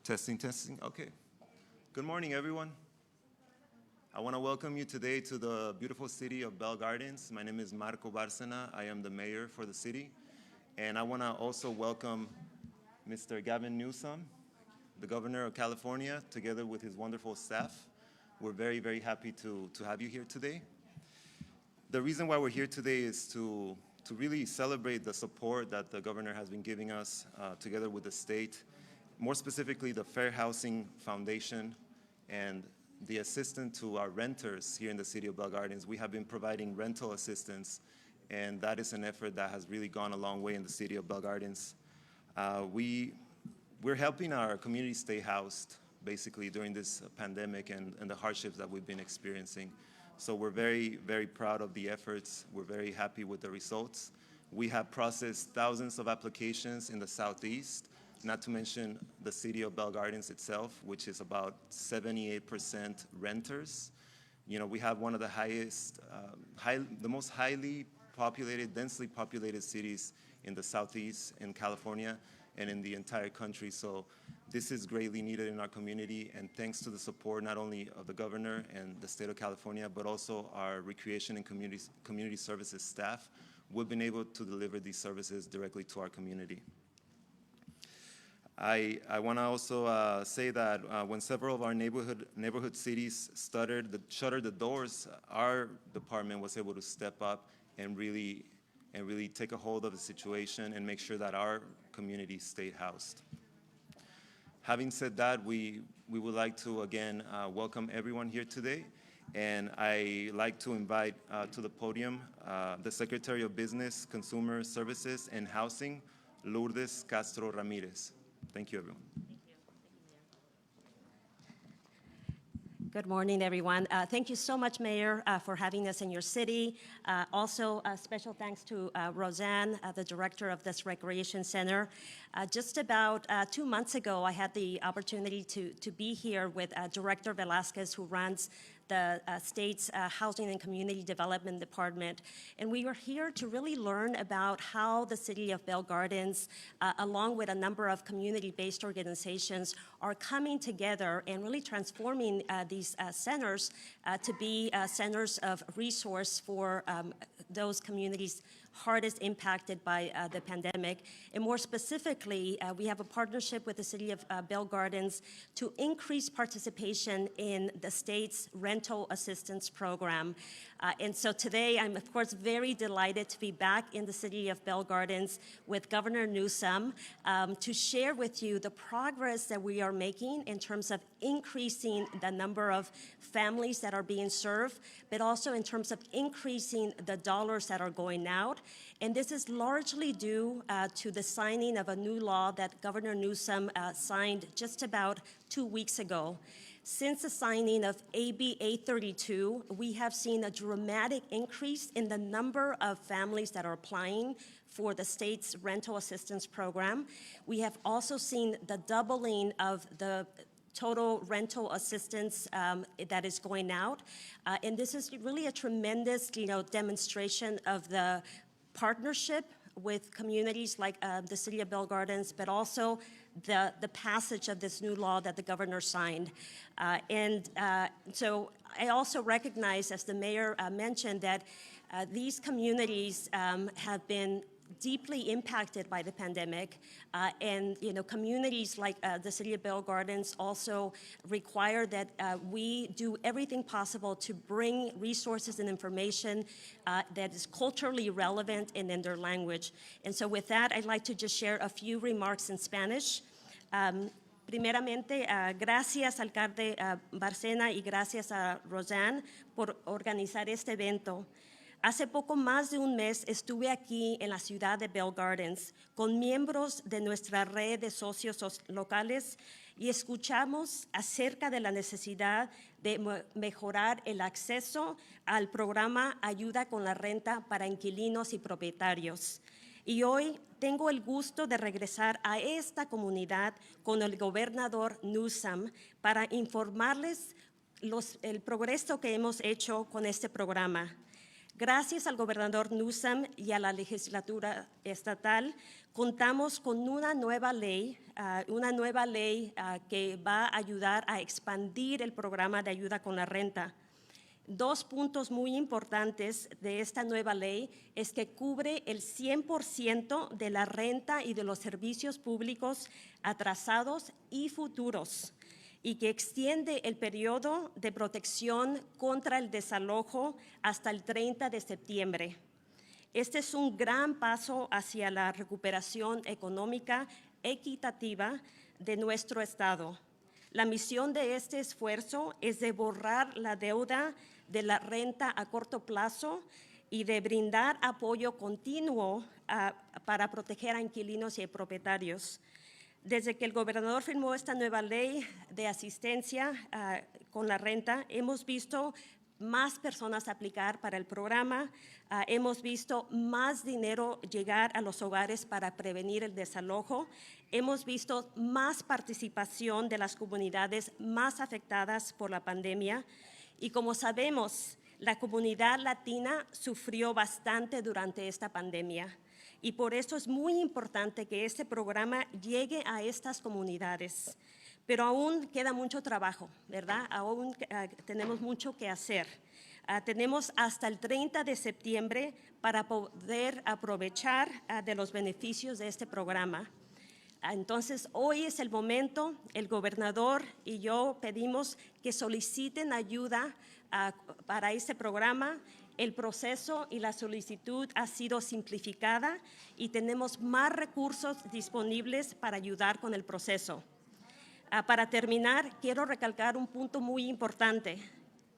Testing, testing, okay. Good morning, everyone. I want to welcome you today to the beautiful city of Bell Gardens. My name is Marco Bárcena. I am the mayor for the city. And I want to also welcome Mr. Gavin Newsom, the governor of California, together with his wonderful staff. We're very, very happy to have you here today. The reason why we're here today is to really celebrate the support that the governor has been giving us together with the state, more specifically the Fair Housing Foundation and the assistance to our renters here in the city of Bell Gardens. We have been providing rental assistance, and that is an effort that has really gone a long way in the city of Bell Gardens. We're helping our community stay housed, basically, during this pandemic and the hardships that we've been experiencing. So we're very, very proud of the efforts. We're very happy with the results. We have processed thousands of applications in the Southeast, not to mention the city of Bell Gardens itself, which is about 78% renters. You know, we have one of the highest, the most highly populated, densely populated cities in the Southeast, in California, and in the entire country. So this is greatly needed in our community, and thanks to the support not only of the governor and the state of California, but also our recreation and community services staff, we've been able to deliver these services directly to our community. I want to also say that when several of our neighborhood cities shuttered the doors, our department was able to step up and really take a hold of the situation and make sure that our community stayed housed. Having said that, we would like to again welcome everyone here today, and I like to invite to the podium the Secretary of Business, Consumer Services, and Housing, Lourdes Castro Ramirez. Thank you, everyone. Good morning, everyone. Thank you so much, Mayor, for having us in your city. Also, special thanks to Roseanne, the director of this recreation center. Just about 2 months ago, I had the opportunity to be here with Director Velasquez, who runs the state's Housing and Community Development Department. And we were here to really learn about how the city of Bell Gardens, along with a number of community-based organizations, are coming together and really transforming these centers to be centers of resource for those communities hardest impacted by the pandemic. And more specifically, we have a partnership with the city of Bell Gardens to increase participation in the state's rental assistance program. And so today, I'm of course very delighted to be back in the city of Bell Gardens with Governor Newsom to share with you the progress that we are making in terms of increasing the number of families that are being served, but also in terms of increasing the dollars that are going out. And this is largely due to the signing of a new law that Governor Newsom signed just about 2 weeks ago. Since the signing of AB 832, we have seen a dramatic increase in the number of families that are applying for the state's rental assistance program. We have also seen the doubling of the total rental assistance that is going out. And this is really a tremendous, demonstration of the partnership with communities like the city of Bell Gardens, but also the passage of this new law that the governor signed. So I also recognize, as the mayor mentioned, that these communities have been deeply impacted by the pandemic, and communities like the city of Bell Gardens also require that we do everything possible to bring resources and information that is culturally relevant and in their language. And so with that, I'd like to just share a few remarks in Spanish. Primeramente, gracias, alcalde Bárcena, y gracias a Roseanne por organizar este evento. Hace poco más de un mes estuve aquí en la ciudad de Bell Gardens con miembros de nuestra red de socios locales y escuchamos acerca de la necesidad de mejorar el acceso al programa Ayuda con la Renta para Inquilinos y Propietarios. Y hoy tengo el gusto de regresar a esta comunidad con el gobernador Newsom para informarles el progreso que hemos hecho con este programa. Gracias al gobernador Newsom y a la legislatura estatal, contamos con una nueva ley que va a ayudar a expandir el programa de ayuda con la renta. Dos puntos muy importantes de esta nueva ley es que cubre el 100% de la renta y de los servicios públicos atrasados y futuros, y que extiende el periodo de protección contra el desalojo hasta el 30 de septiembre. Este es un gran paso hacia la recuperación económica equitativa de nuestro Estado. La misión de este esfuerzo es de borrar la deuda de la renta a corto plazo y de brindar apoyo continuo para proteger a inquilinos y propietarios. Desde que el gobernador firmó esta nueva ley de asistencia con la renta, hemos visto más personas aplicar para el programa, hemos visto más dinero llegar a los hogares para prevenir el desalojo, hemos visto más participación de las comunidades más afectadas por la pandemia y, como sabemos, la comunidad latina sufrió bastante durante esta pandemia. Y por eso es muy importante que este programa llegue a estas comunidades. Pero aún queda mucho trabajo, ¿verdad? Aún tenemos mucho que hacer. Tenemos hasta el 30 de septiembre para poder aprovechar de los beneficios de este programa. Entonces, hoy es el momento. El gobernador y yo pedimos que soliciten ayuda para este programa. El proceso y la solicitud ha sido simplificada y tenemos más recursos disponibles para ayudar con el proceso. Para terminar, quiero recalcar un punto muy importante.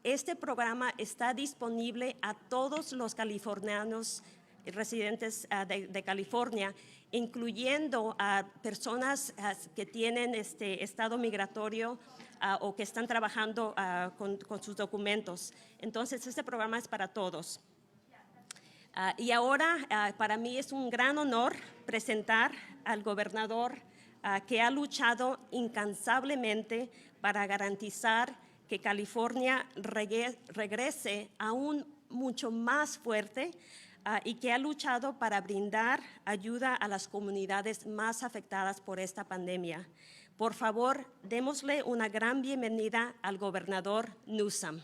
Este programa está disponible a todos los californianos residentes de California, incluyendo a personas que tienen estado migratorio o que están trabajando con sus documentos. Entonces, este programa es para todos. Y ahora, para mí es un gran honor presentar al gobernador que ha luchado incansablemente para garantizar que California regrese aún mucho más fuerte y que ha luchado para brindar ayuda a las comunidades más afectadas por esta pandemia. Por favor, démosle una gran bienvenida al gobernador Newsom.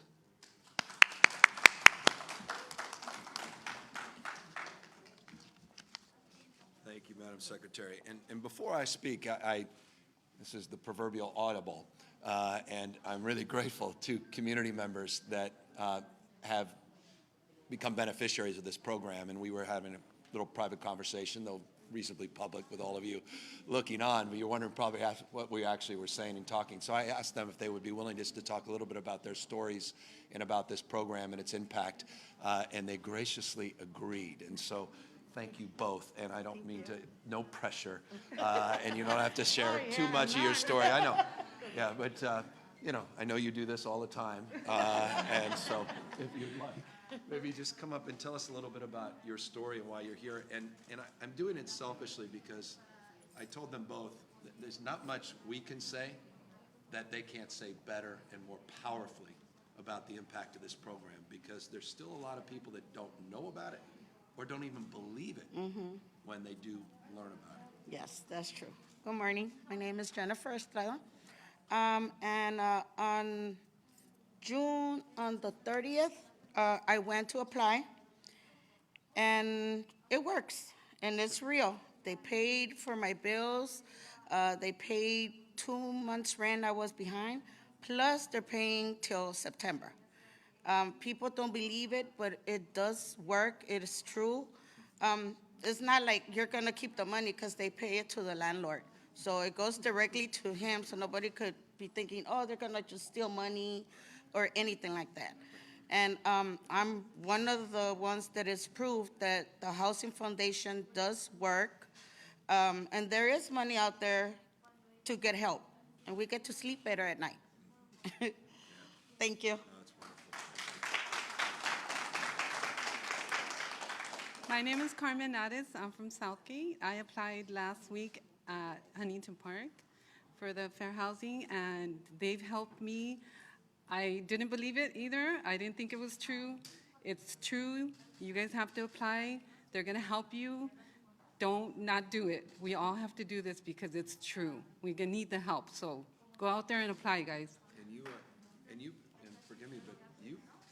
Thank you, Madam Secretary. And before I speak, this is the proverbial audible, and I'm really grateful to community members that have become beneficiaries of this program. And we were having a little private conversation, though reasonably public, with all of you looking on, but you're wondering probably what we actually were saying and talking. So I asked them if they would be willing just to talk a little bit about their stories and about this program and its impact, and they graciously agreed. And so thank you both, and I don't mean to, no pressure, and you don't have to share too much of your story. I know, yeah, but you know, I know you do this all the time, and so if you'd like, maybe just come up and tell us a little bit about your story and why you're here. And I'm doing it selfishly because I told them both that there's not much we can say that they can't say better and more powerfully about the impact of this program, because there's still a lot of people that don't know about it or don't even believe it when they do learn about it. Yes, that's true. Good morning. My name is Jennifer Estrada. And on June on the 30th, I went to apply, and it works, and it's real. They paid for my bills. They paid 2 months' rent I was behind, plus they're paying till September. People don't believe it, but it does work. It is true. It's not like you're going to keep the money because they pay it to the landlord. So it goes directly to him, so nobody could be thinking, oh, they're going to just steal money or anything like that. And I'm one of the ones that is proved that the Housing Foundation does work, and there is money out there to get help, and we get to sleep better at night. Thank you. My name is Carmen Nades. I'm from Southgate. I applied last week at Huntington Park for the fair housing, and they've helped me. I didn't believe it either. I didn't think it was true. It's true. You guys have to apply. They're going to help you. Don't not do it. We all have to do this because it's true. We're going to need the help. So go out there and apply, guys. And forgive me, but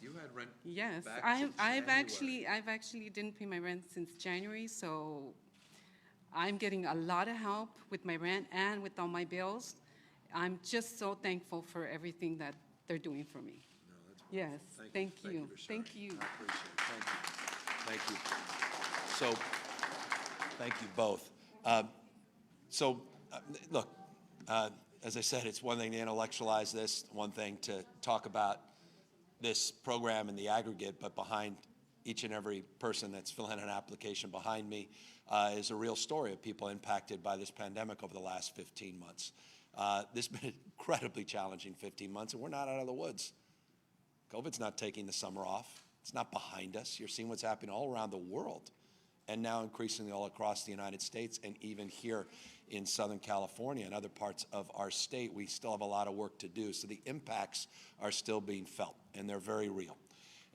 you had rent. Yes, back to I've January. actually didn't pay my rent since January, so I'm getting a lot of help with my rent and with all my bills. I'm just so thankful for everything that they're doing for me. No, that's Yes, wonderful. thank for you. sharing. Thank you. I appreciate it. Thank you. So, thank you both. Look, as I said, it's one thing to intellectualize this, one thing to talk about this program in the aggregate, but behind each and every person that's filling an application behind me is a real story of people impacted by this pandemic over the last 15 months. This has been an incredibly challenging 15 months, and we're not out of the woods. COVID's not taking the summer off. It's not behind us. You're seeing what's happening all around the world, and now increasingly all across the United States, and even here in Southern California and other parts of our state, we still have a lot of work to do. So the impacts are still being felt, and they're very real.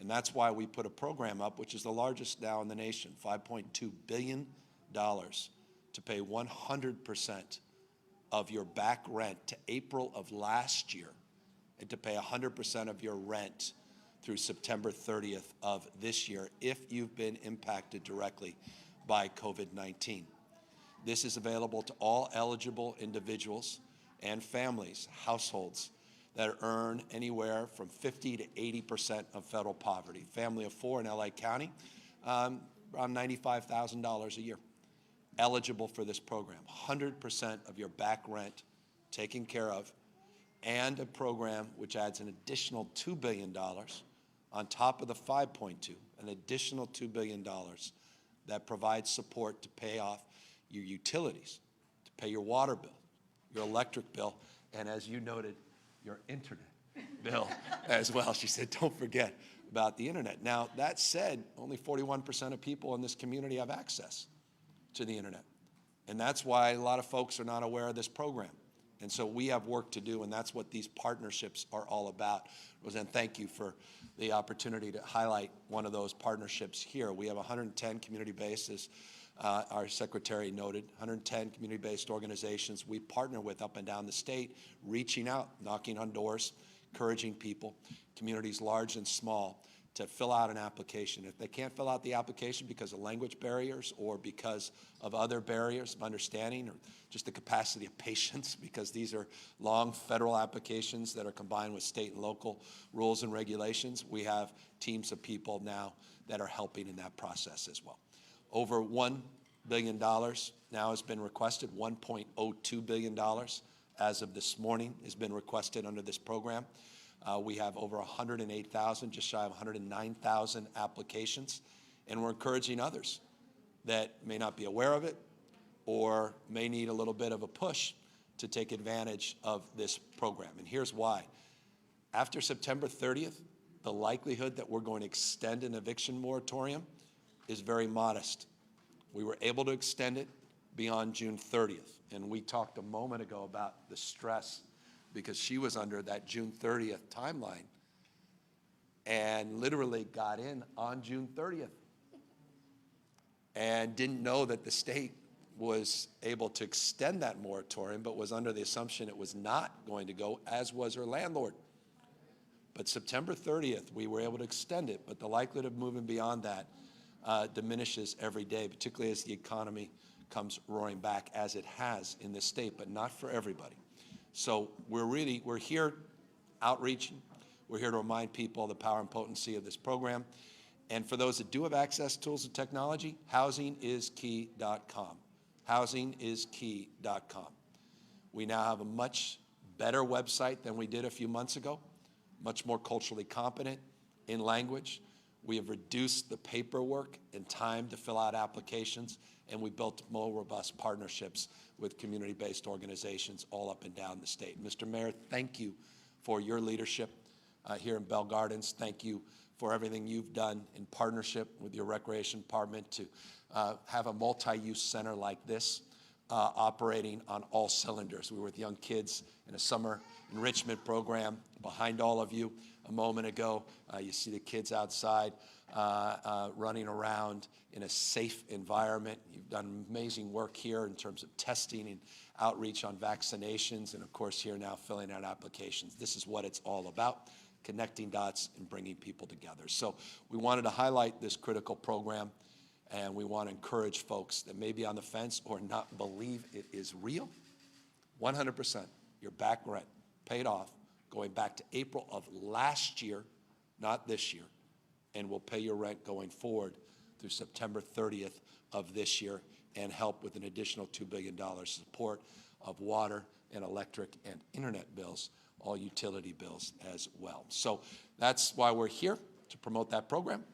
And that's why we put a program up, which is the largest now in the nation, $5.2 billion to pay 100% of your back rent to April of last year, and to pay 100% of your rent through September 30th of this year if you've been impacted directly by COVID-19. This is available to all eligible individuals and families, households that earn anywhere from 50 to 80% of federal poverty. Family of 4 in LA County, around $95,000 a year, eligible for this program. 100% of your back rent taken care of, and a program which adds an additional $2 billion on top of the 5.2, an additional $2 billion that provides support to pay off your utilities, to pay your water bill, your electric bill, and as you noted, your internet bill as well. She said, don't forget about the internet. Now, that said, only 41% of people in this community have access to the internet. And that's why a lot of folks are not aware of this program. And so we have work to do, and that's what these partnerships are all about. Roseanne, thank you for the opportunity to highlight one of those partnerships here. We have 110 community-based, as our secretary noted, 110 community-based organizations we partner with up and down the state, reaching out, knocking on doors, encouraging people, communities large and small, to fill out an application. If they can't fill out the application because of language barriers or because of other barriers of understanding or just the capacity of patience, because these are long federal applications that are combined with state and local rules and regulations, we have teams of people now that are helping in that process as well. Over $1 billion now has been requested, $1.02 billion as of this morning has been requested under this program. We have over 108,000, just shy of 109,000 applications, and we're encouraging others that may not be aware of it or may need a little bit of a push to take advantage of this program. And here's why. After September 30th, the likelihood that we're going to extend an eviction moratorium is very modest. We were able to extend it beyond June 30th, and we talked a moment ago about the stress because she was under that June 30th timeline and literally got in on June 30th and didn't know that the state was able to extend that moratorium, but was under the assumption it was not going to go, as was her landlord. But September 30th, we were able to extend it, but the likelihood of moving beyond that diminishes every day, particularly as the economy comes roaring back, as it has in this state, but not for everybody. So we're here outreaching. We're here to remind people of the power and potency of this program. And for those that do have access to tools and technology, housingiskey.com. Housingiskey.com. We now have a much better website than we did a few months ago, much more culturally competent in language. We have reduced the paperwork and time to fill out applications, and we built more robust partnerships with community-based organizations all up and down the state. Mr. Mayor, thank you for your leadership here in Bell Gardens. Thank you for everything you've done in partnership with your Recreation Department to have a multi-use center like this. operating on all cylinders. We were with young kids in a summer enrichment program behind all of you a moment ago. You see the kids outside running around in a safe environment. You've done amazing work here in terms of testing and outreach on vaccinations, and of course here now filling out applications. This is what it's all about, connecting dots and bringing people together. So we wanted to highlight this critical program, and we want to encourage folks that may be on the fence or not believe it is real. 100% your back rent paid off going back to April of last year, not this year, and we'll pay your rent going forward through September 30th of this year and help with an additional $2 billion support of water and electric and internet bills, all utility bills as well. So that's why we're here, to promote that program.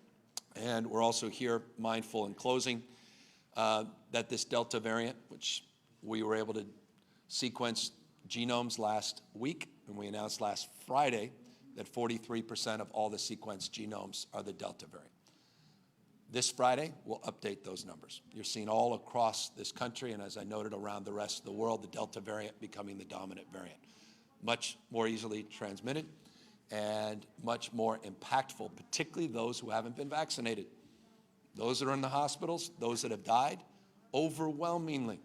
And we're also here mindful in closing that this Delta variant, which we were able to sequence genomes last week, and we announced last Friday that 43% of all the sequenced genomes are the Delta variant. This Friday, we'll update those numbers. You're seeing all across this country, and as I noted, around the rest of the world, the Delta variant becoming the dominant variant. Much more easily transmitted and much more impactful, particularly those who haven't been vaccinated. Those that are in the hospitals, those that have died, overwhelmingly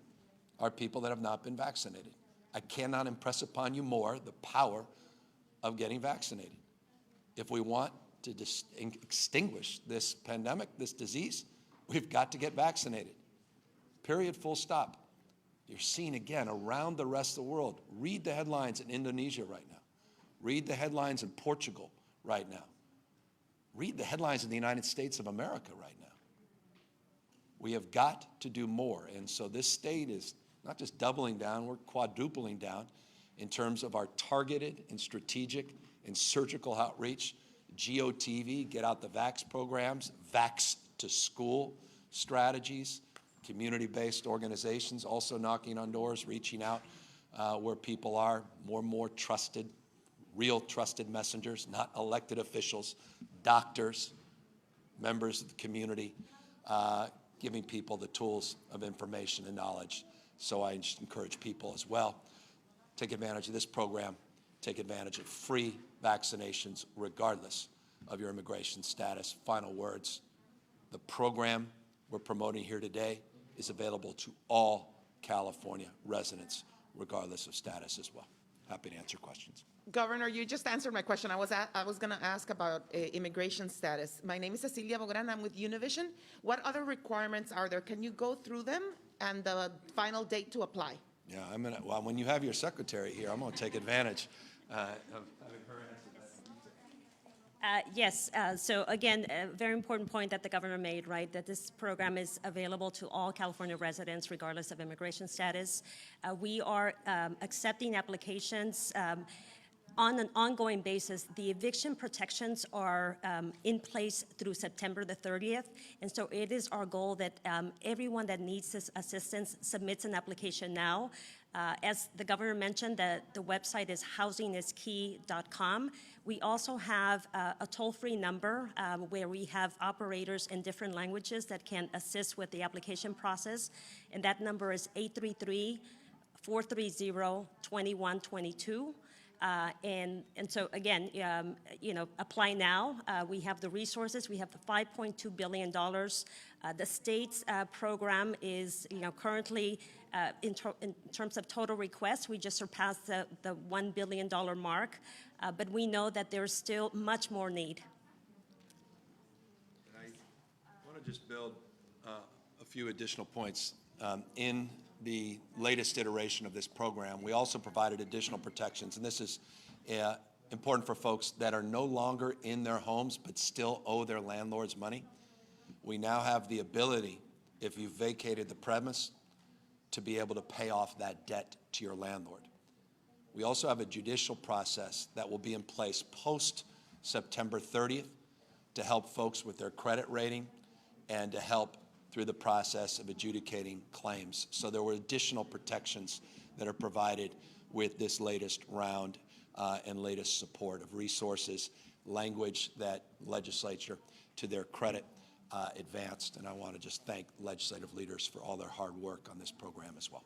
are people that have not been vaccinated. I cannot impress upon you more the power of getting vaccinated. If we want to extinguish this pandemic, this disease, we've got to get vaccinated. Period, full stop. You're seeing again around the rest of the world. Read the headlines in Indonesia right now. Read the headlines in Portugal right now. Read the headlines in the United States of America right now. We have got to do more. And so this state is not just doubling down, we're quadrupling down in terms of our targeted and strategic and surgical outreach. GOTV, Get Out the Vax programs, Vax to School strategies, community-based organizations also knocking on doors, reaching out where people are, more and more trusted, real trusted messengers, not elected officials, doctors, members of the community, giving people the tools of information and knowledge. So I just encourage people as well, take advantage of this program, take advantage of free vaccinations regardless of your immigration status. Final words, the program we're promoting here today is available to all California residents regardless of status as well. Happy to answer questions. Governor, you just answered my question. I was going to ask about immigration status. My name is Cecilia Bogran. I'm with Univision. What other requirements are there? Can you go through them and the final date to apply? Yeah, well, when you have your secretary here, I'm going to take advantage of having her answer that. Yes, so again, a very important point that the governor made, right, that this program is available to all California residents regardless of immigration status. We are accepting applications on an ongoing basis. The eviction protections are in place through September the 30th, and so it is our goal that everyone that needs this assistance submits an application now. As the governor mentioned, the website is housingiskey.com. We also have a toll-free number where we have operators in different languages that can assist with the application process, and that number is 833-430-2122. And so again, apply now. We have the resources. We have the $5.2 billion. The state's program is, currently in terms of total requests, we just surpassed the $1 billion mark, but we know that there's still much more need. I want to just build a few additional points. In the latest iteration of this program, we also provided additional protections, and this is important for folks that are no longer in their homes but still owe their landlords money. We now have the ability, if you've vacated the premise, to be able to pay off that debt to your landlord. We also have a judicial process that will be in place post September 30th to help folks with their credit rating and to help through the process of adjudicating claims. So there were additional protections that are provided with this latest round and latest support of resources, language that legislature to their credit advanced. And I want to just thank legislative leaders for all their hard work on this program as well.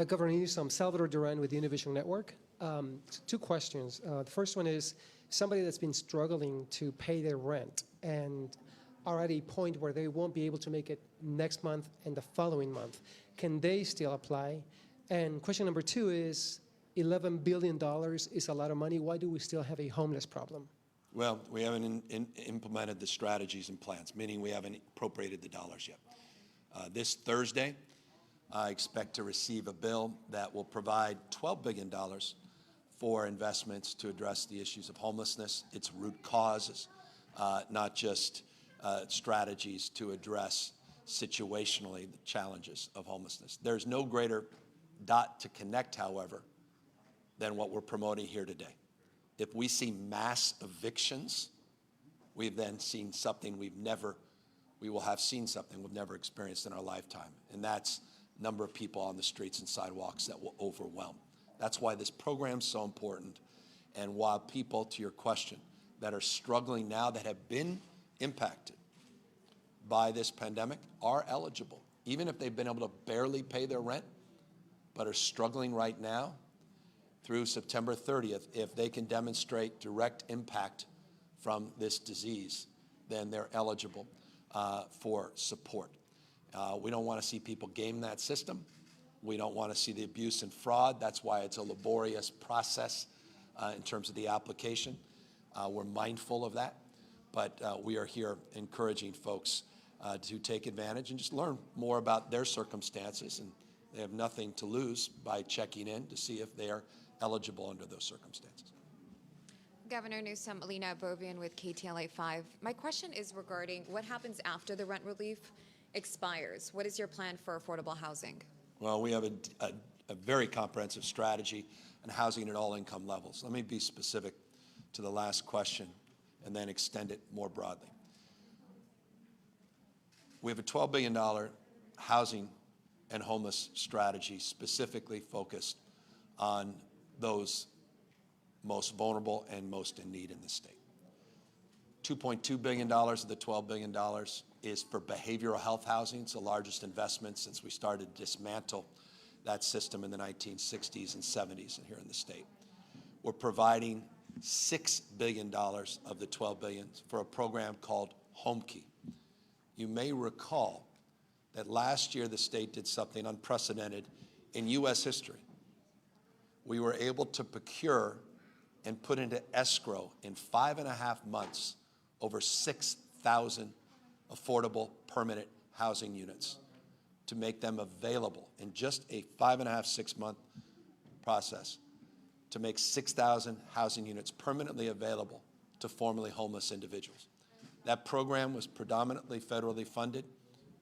Governor Newsom, Salvador Duran with the Univision Network. Two questions. The first one is, somebody that's been struggling to pay their rent and are at a point where they won't be able to make it next month and the following month, can they still apply? And question number two is, $11 billion is a lot of money. Why do we still have a homeless problem? Well, we haven't implemented the strategies and plans, meaning we haven't appropriated the dollars yet. This Thursday, I expect to receive a bill that will provide $12 billion for investments to address the issues of homelessness, its root causes, not just strategies to address situationally the challenges of homelessness. There's no greater dot to connect, however, than what we're promoting here today. If we see mass evictions, we've then seen something we will have seen something we've never experienced in our lifetime. And that's number of people on the streets and sidewalks that will overwhelm. That's why this program's so important, and why people, to your question, that are struggling now, that have been impacted by this pandemic, are eligible. Even if they've been able to barely pay their rent, but are struggling right now, through September 30th, if they can demonstrate direct impact from this disease, then they're eligible for support. We don't want to see people game that system. We don't want to see the abuse and fraud. That's why it's a laborious process in terms of the application. We're mindful of that, but we are here encouraging folks to take advantage and just learn more about their circumstances, and they have nothing to lose by checking in to see if they are eligible under those circumstances. Governor Newsom, Alina Abovian with KTLA-5. My question is regarding what happens after the rent relief expires. What is your plan for affordable housing? Well, we have a very comprehensive strategy on housing at all income levels. Let me be specific to the last question and then extend it more broadly. We have a $12 billion housing and homeless strategy specifically focused on those most vulnerable and most in need in the state. $2.2 billion of the $12 billion is for behavioral health housing. It's the largest investment since we started to dismantle that system in the 1960s and 70s here in the state. We're providing $6 billion of the $12 billion for a program called Home Key. You may recall that last year the state did something unprecedented in U.S. history. We were able to procure and put into escrow in 5.5 months over 6,000 affordable permanent housing units to make them available in just a 5.5, 6 month process, to make 6,000 housing units permanently available to formerly homeless individuals. That program was predominantly federally funded,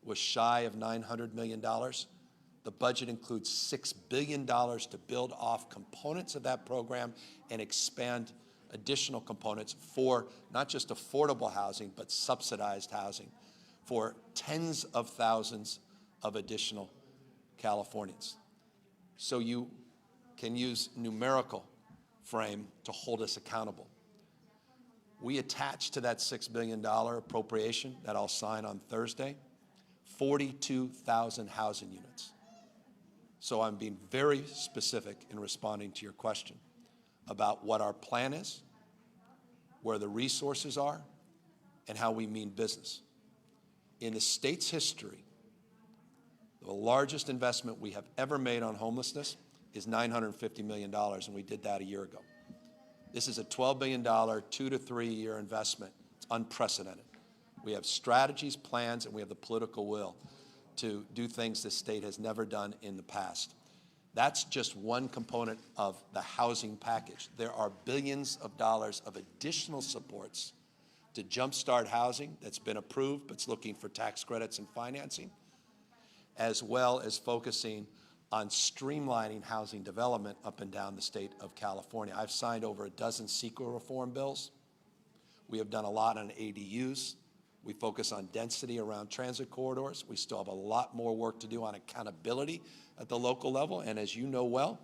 was shy of $900 million. The budget includes $6 billion to build off components of that program and expand additional components for not just affordable housing, but subsidized housing for tens of thousands of additional Californians. So you can use numerical frame to hold us accountable. We attached to that $6 billion appropriation that I'll sign on Thursday, 42,000 housing units. So I'm being very specific in responding to your question about what our plan is, where the resources are, and how we mean business. In the state's history, the largest investment we have ever made on homelessness is $950 million, and we did that a year ago. This is a $12 billion, 2 to 3 year investment. It's unprecedented. We have strategies, plans, and we have the political will to do things this state has never done in the past. That's just one component of the housing package. There are billions of dollars of additional supports to jumpstart housing that's been approved, but it's looking for tax credits and financing, as well as focusing on streamlining housing development up and down the state of California. I've signed over a dozen CEQA reform bills. We have done a lot on ADUs. We focus on density around transit corridors. We still have a lot more work to do on accountability at the local level. And as you know well,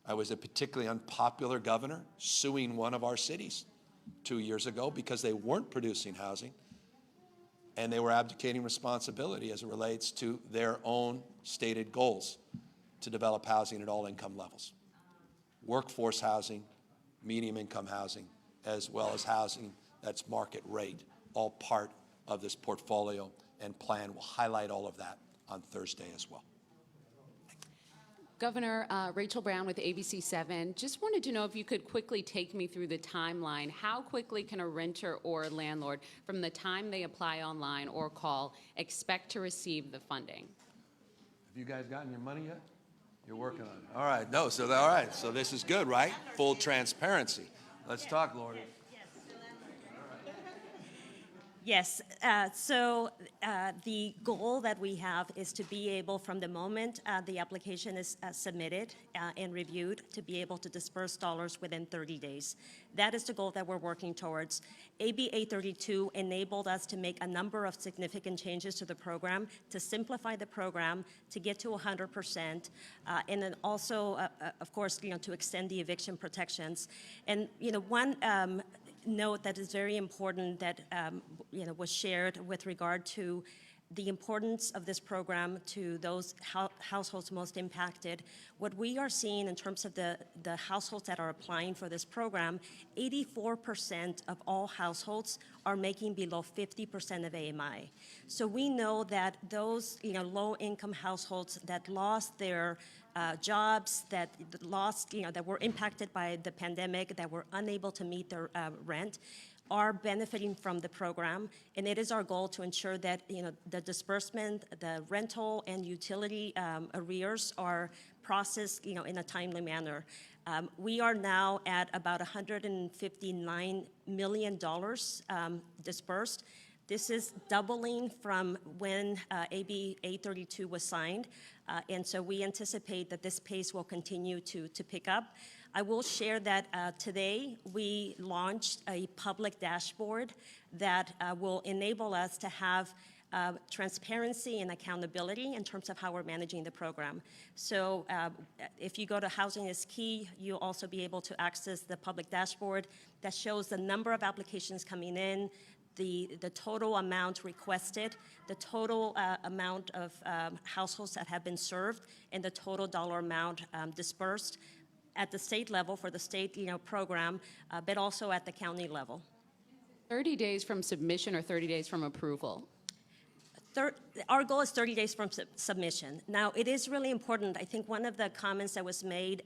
I was a particularly unpopular governor suing one of our cities 2 years ago because they weren't producing housing and they were abdicating responsibility as it relates to their own stated goals. to develop housing at all income levels. Workforce housing, medium income housing, as well as housing that's market rate, all part of this portfolio and plan. We'll highlight all of that on Thursday as well. Governor, Rachel Brown with ABC7. Just wanted to know if you could quickly take me through the timeline. How quickly can a renter or a landlord, from the time they apply online or call, expect to receive the funding? Have you guys gotten your money yet? You're working on it. All right. No, so all right. So this is good, right? Full transparency. Let's talk, Lord. Yes, the goal that we have is to be able, from the moment the application is submitted and reviewed, to be able to disperse dollars within 30 days. That is the goal that we're working towards. AB 832 enabled us to make a number of significant changes to the program, to simplify the program, to get to 100%, and then also, of course, to extend the eviction protections. And, one note that is very important that was shared with regard to the importance of this program to those households most impacted. What we are seeing in terms of the households that are applying for this program, 84% of all households are making below 50% of AMI. So we know that those low-income households that lost their jobs, that were impacted by the pandemic, that were unable to meet their rent, are benefiting from the program, and it is our goal to ensure that the disbursement, the rental and utility arrears are processed in a timely manner. We are now at about $159 million dispersed. This is doubling from when AB 832 was signed, and so we anticipate that this pace will continue to pick up. I will share that today we launched a public dashboard that will enable us to have transparency and accountability in terms of how we're managing the program. So if you go to Housing is Key, you'll also be able to access the public dashboard that shows the number of applications coming in, the total amount requested, the total amount of households that have been served, and the total dollar amount dispersed at the state level for the state program, but also at the county level. 30 days from submission or 30 days from approval? Our goal is 30 days from submission. Now, it is really important. I think one of the comments that was made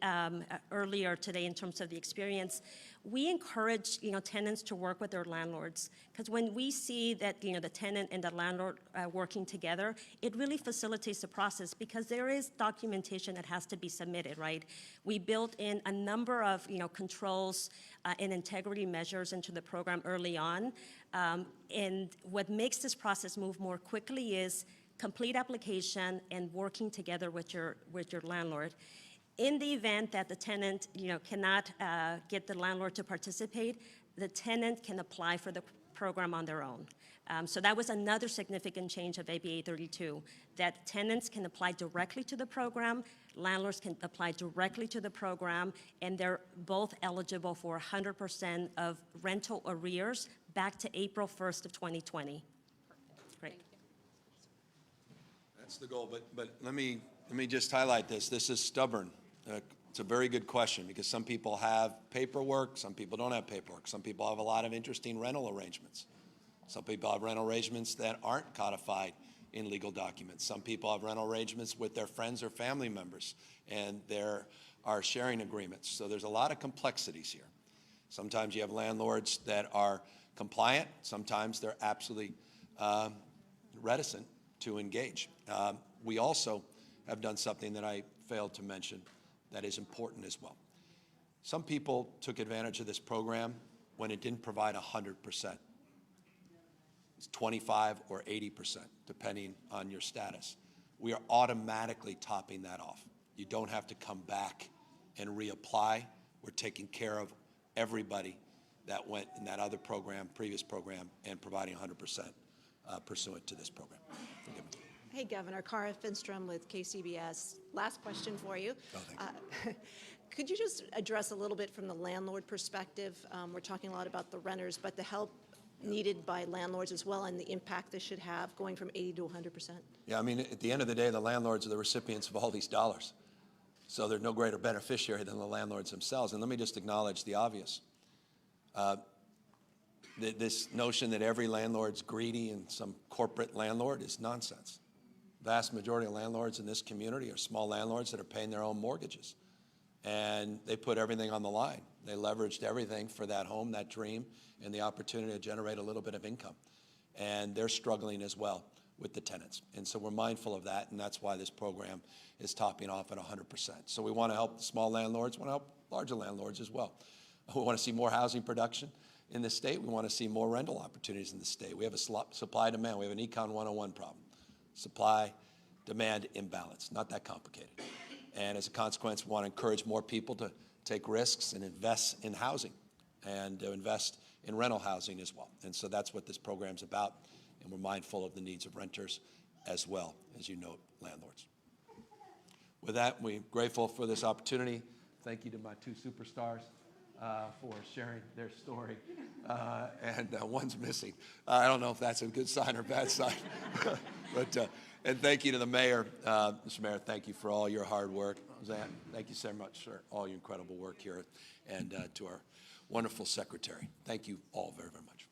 earlier today in terms of the experience, we encourage tenants to work with their landlords, because when we see that the tenant and the landlord working together, it really facilitates the process, because there is documentation that has to be submitted, right? We built in a number of controls and integrity measures into the program early on, and what makes this process move more quickly is complete application and working together with your landlord. In the event that the tenant cannot get the landlord to participate, the tenant can apply for the program on their own. So that was another significant change of AB 832, that tenants can apply directly to the program, landlords can apply directly to the program, and they're both eligible for 100% of rental arrears back to April 1st of 2020. Great. That's the goal, but let me just highlight this. This is stubborn. It's a very good question, because some people have paperwork, some people don't have paperwork, some people have a lot of interesting rental arrangements. Some people have rental arrangements that aren't codified in legal documents. Some people have rental arrangements with their friends or family members, and there are sharing agreements. So there's a lot of complexities here. Sometimes you have landlords that are compliant. Sometimes they're absolutely reticent to engage. We also have done something that I failed to mention that is important as well. Some people took advantage of this program when it didn't provide 100%. It's 25 or 80%, depending on your status. We are automatically topping that off. You don't have to come back and reapply. We're taking care of everybody that went in that other program, previous program, and providing 100% pursuant to this program. Forgive me. Hey, Governor, Cara Finstrom with KCBS. Last question for you. Oh, thanks. Could you just address a little bit from the landlord perspective? We're talking a lot about the renters, but the help needed by landlords as well, and the impact this should have going from 80 to 100%. Yeah, I mean, at the end of the day, the landlords are the recipients of all these dollars. So there's no greater beneficiary than the landlords themselves. And let me just acknowledge the obvious. This notion that every landlord's greedy and some corporate landlord is nonsense. Vast majority of landlords in this community are small landlords that are paying their own mortgages. And they put everything on the line. They leveraged everything for that home, that dream, and the opportunity to generate a little bit of income. And they're struggling as well with the tenants. And so we're mindful of that, and that's why this program is topping off at 100%. So we want to help small landlords, we want to help larger landlords as well. We want to see more housing production in the state. We want to see more rental opportunities in the state. We have a supply demand. We have an Econ 101 problem. Supply, demand imbalance, not that complicated. And as a consequence, we want to encourage more people to take risks and invest in housing and to invest in rental housing as well. And so that's what this program's about, and we're mindful of the needs of renters as well as, you note, landlords. With that, we're grateful for this opportunity. Thank you to my two superstars for sharing their story. And one's missing. I don't know if that's a good sign or bad sign. But and thank you to the mayor. Mr. Mayor, thank you for all your hard work. Roseanne, thank you so much for all your incredible work here. And to our wonderful secretary, thank you all very, very much.